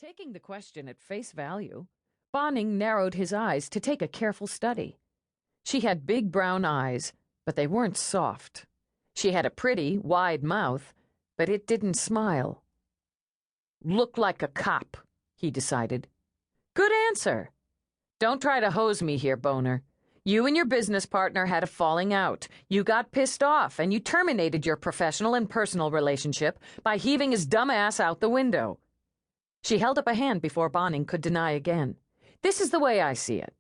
Taking the question at face value, Bonning narrowed his eyes to take a careful study. She had big brown eyes, but they weren't soft. She had a pretty, wide mouth, but it didn't smile. "Look like a cop," he decided. "Good answer. Don't try to hose me here, Boner. You and your business partner had a falling out. You got pissed off, and you terminated your professional and personal relationship by heaving his dumb ass out the window." She held up a hand before Bonning could deny again. "This is the way I see it.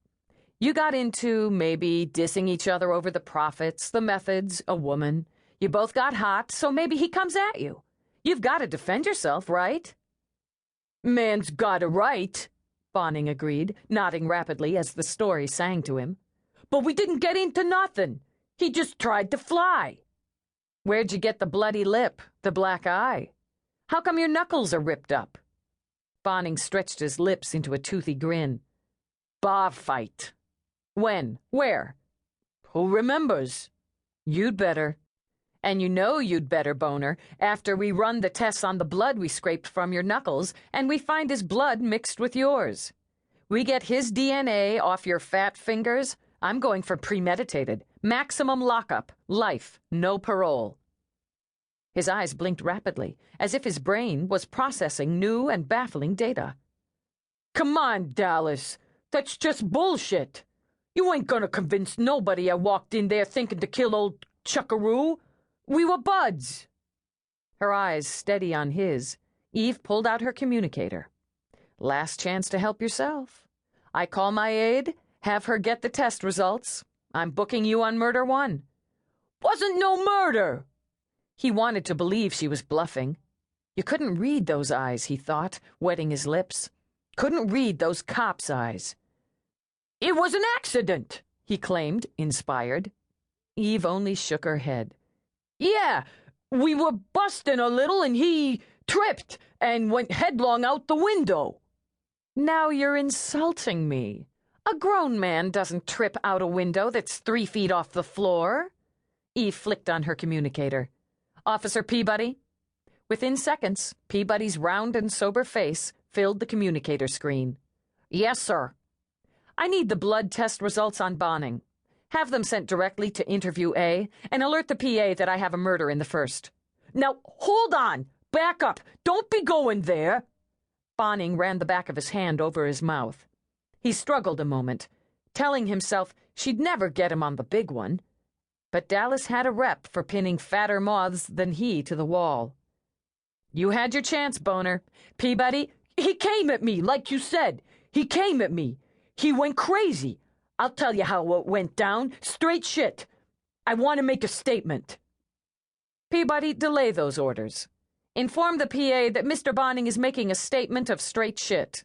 You got into, maybe, dissing each other over the profits, the methods, a woman. You both got hot, so maybe he comes at you. You've got to defend yourself, right?" "Man's got a right," Bonning agreed, nodding rapidly as the story sang to him. "But we didn't get into nothing. He just tried to fly." "Where'd you get the bloody lip, the black eye? How come your knuckles are ripped up?" Bonning stretched his lips into a toothy grin. "Bar fight." "When? Where?" "Who remembers?" "You'd better. And you know you'd better, Boner, after we run the tests on the blood we scraped from your knuckles and we find his blood mixed with yours. We get his DNA off your fat fingers, I'm going for premeditated, maximum lockup, life, no parole." His eyes blinked rapidly, as if his brain was processing new and baffling data. "Come on, Dallas. That's just bullshit. You ain't gonna convince nobody I walked in there thinking to kill old Chuckaroo. We were buds." Her eyes steady on his, Eve pulled out her communicator. "Last chance to help yourself. I call my aide, have her get the test results. I'm booking you on murder one." "Wasn't no murder." He wanted to believe she was bluffing. You couldn't read those eyes, he thought, wetting his lips. Couldn't read those cop's eyes. "It was an accident," he claimed, inspired. Eve only shook her head. "Yeah, we were busting a little and he tripped and went headlong out the window." "Now you're insulting me. A grown man doesn't trip out a window that's 3 feet off the floor." Eve flicked on her communicator. "Officer Peabody?" Within seconds, Peabody's round and sober face filled the communicator screen. "Yes, sir." "I need the blood test results on Bonning. Have them sent directly to Interview A and alert the PA that I have a murder in the first." "Now, hold on! Back up! Don't be going there!" Bonning ran the back of his hand over his mouth. He struggled a moment, telling himself she'd never get him on the big one. But Dallas had a rep for pinning fatter moths than he to the wall. "You had your chance, Boner. Peabody, he came at me, like you said. He came at me. He went crazy. I'll tell you how it went down. Straight shit. I want to make a statement." "Peabody, delay those orders. Inform the PA that Mr. Bonning is making a statement of straight shit."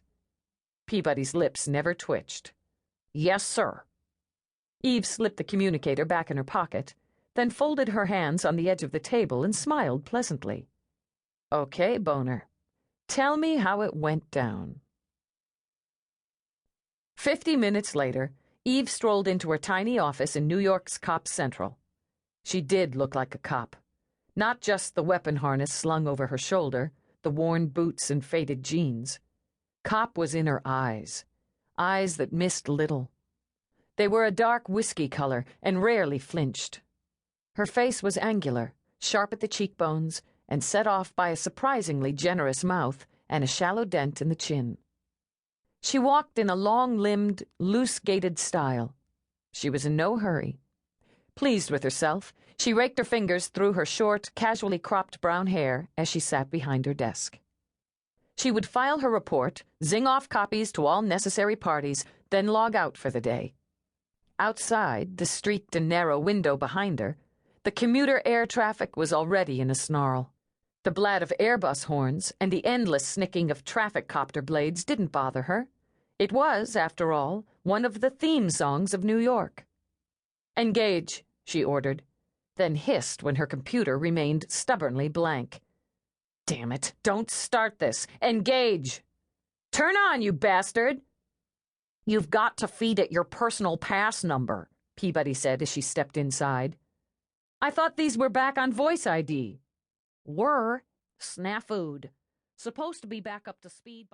Peabody's lips never twitched. "Yes, sir." Eve slipped the communicator back in her pocket, then folded her hands on the edge of the table and smiled pleasantly. "Okay, Boner. Tell me how it went down." 50 minutes later, Eve strolled into her tiny office in New York's Cop Central. She did look like a cop. Not just the weapon harness slung over her shoulder, the worn boots and faded jeans. Cop was in her eyes that missed little. They were a dark whiskey color and rarely flinched. Her face was angular, sharp at the cheekbones, and set off by a surprisingly generous mouth and a shallow dent in the chin. She walked in a long-limbed, loose-gaited style. She was in no hurry. Pleased with herself, she raked her fingers through her short, casually cropped brown hair as she sat behind her desk. She would file her report, zing off copies to all necessary parties, then log out for the day. Outside, the streaked and narrow window behind her, the commuter air traffic was already in a snarl. The blast of Airbus horns and the endless snicking of traffic copter blades didn't bother her. It was, after all, one of the theme songs of New York. "Engage," she ordered, then hissed when her computer remained stubbornly blank. "Damn it, don't start this. Engage!" "Turn on, you bastard!" "You've got to feed it your personal pass number," Peabody said as she stepped inside. "I thought these were back on voice ID." "Were. Snafu'd. Supposed to be back up to speed by